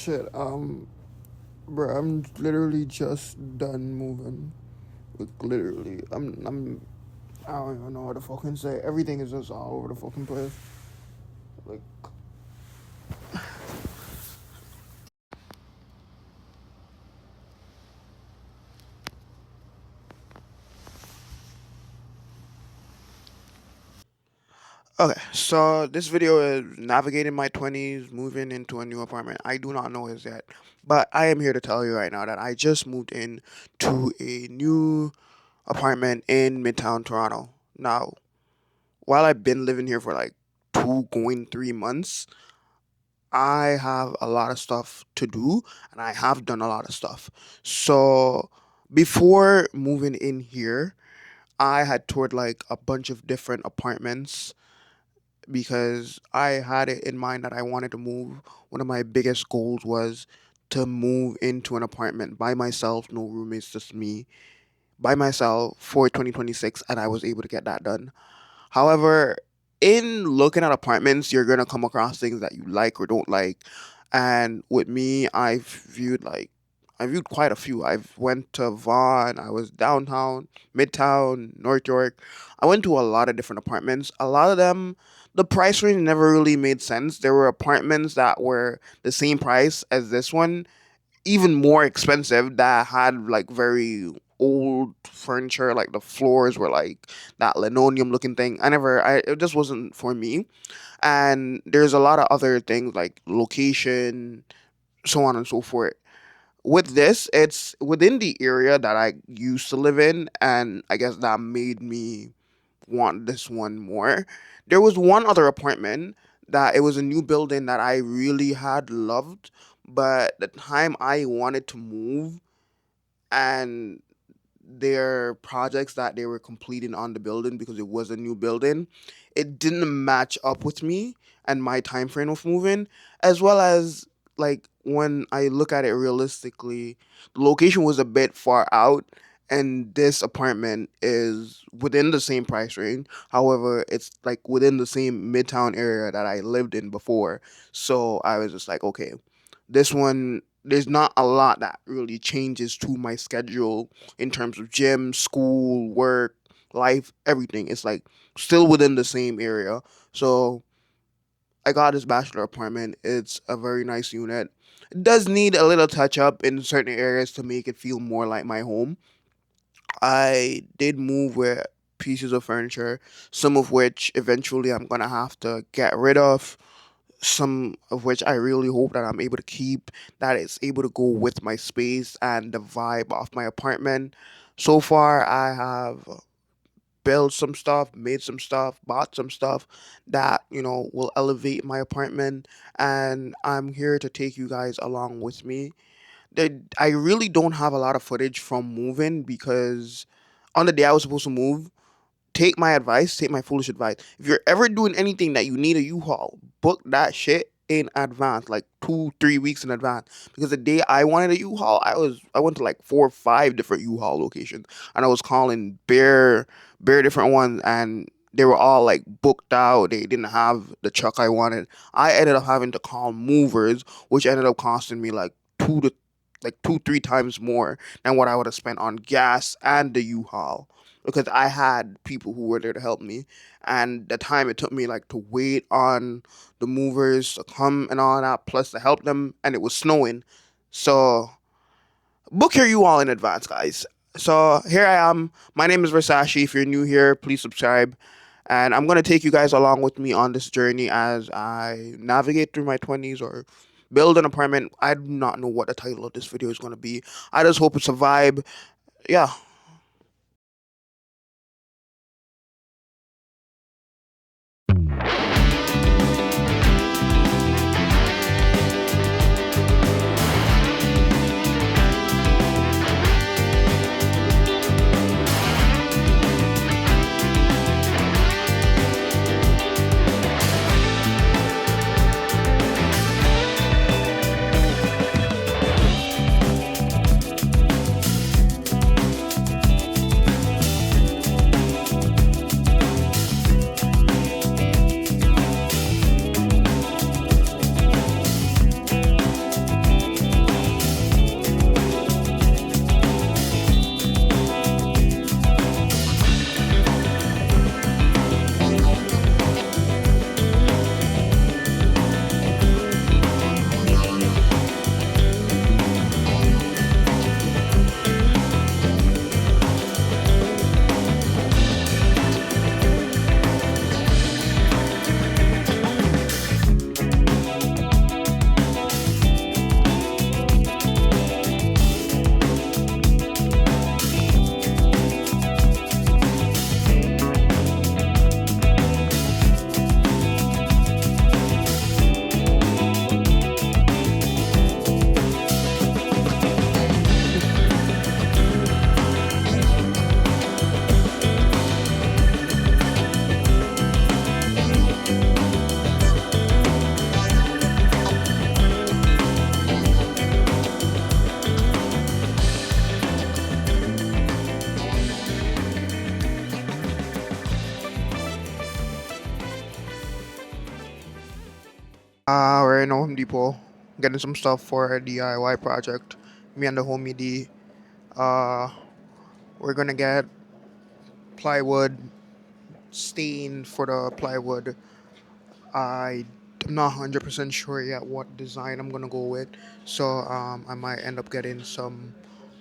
Shit, bro, I'm literally just done moving. Like, literally. I don't even know what to fucking say. Everything is just all over the fucking place. Like, okay, so this video is navigating my 20s, moving into a new apartment. I do not know it yet, but I am here to tell you right now that I just moved in to a new apartment in Midtown Toronto. Now, while I've been living here for like 2 going 3 months, I have a lot of stuff to do and I have done a lot of stuff. So before moving in here, I had toured like a bunch of different apartments because I had it in mind that I wanted to move. One of my biggest goals was to move into an apartment by myself, no roommates, just me, by myself for 2026, and I was able to get that done. However, in looking at apartments, you're gonna come across things that you like or don't like. And with me, I viewed quite a few. I've went to Vaughan, I was downtown, Midtown, North York. I went to a lot of different apartments. A lot of them, the price range never really made sense. There were apartments that were the same price as this one, even more expensive, that had like very old furniture, like the floors were like that linoleum looking thing. It just wasn't for me. And there's a lot of other things like location, so on and so forth. With this, it's within the area that I used to live in, and I guess that made me want this one more. There was one other apartment that it was a new building that I really had loved, but the time I wanted to move and their projects that they were completing on the building, because it was a new building, it didn't match up with me and my time frame of moving, as well as like when I look at it realistically, the location was a bit far out, and this apartment is within the same price range. However, it's like within the same midtown area that I lived in before. So I was just like, okay, this one, there's not a lot that really changes to my schedule in terms of gym, school, work, life, everything. It's like still within the same area. So I got this bachelor apartment. It's a very nice unit. It does need a little touch up in certain areas to make it feel more like my home. I did move with pieces of furniture, some of which eventually I'm gonna have to get rid of, some of which I really hope that I'm able to keep, that is able to go with my space and the vibe of my apartment. So far, I have built some stuff, made some stuff, bought some stuff that, will elevate my apartment. And I'm here to take you guys along with me. I really don't have a lot of footage from moving because on the day I was supposed to move, take my advice, take my foolish advice. If you're ever doing anything that you need a U-Haul, book that shit in advance, like 2, 3 weeks in advance. Because the day I wanted a U-Haul, I went to like 4 or 5 different U-Haul locations, and I was calling bare different ones, and they were all like booked out. They didn't have the truck I wanted. I ended up having to call movers, which ended up costing me like 2 3 times more than what I would have spent on gas and the U-Haul, because I had people who were there to help me, and the time it took me like to wait on the movers to come and all that, plus to help them, and it was snowing. So book your U all in advance, guys. So here I am. My name is Versace. If you're new here, please subscribe. And I'm gonna take you guys along with me on this journey as I navigate through my 20s or build an apartment. I do not know what the title of this video is gonna be. I just hope it's a vibe. Yeah. We're in Home Depot getting some stuff for a DIY project. Me and the homie D. Uh, we're gonna get plywood stain for the plywood. I'm not 100% sure yet what design I'm gonna go with, so I might end up getting some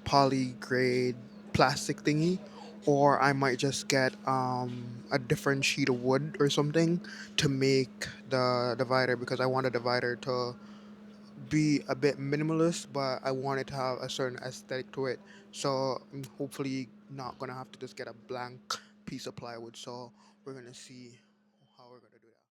poly grade plastic thingy, or I might just get a different sheet of wood or something to make the divider, because I want the divider to be a bit minimalist, but I want it to have a certain aesthetic to it. So I'm hopefully not gonna have to just get a blank piece of plywood. So we're gonna see how we're gonna do that.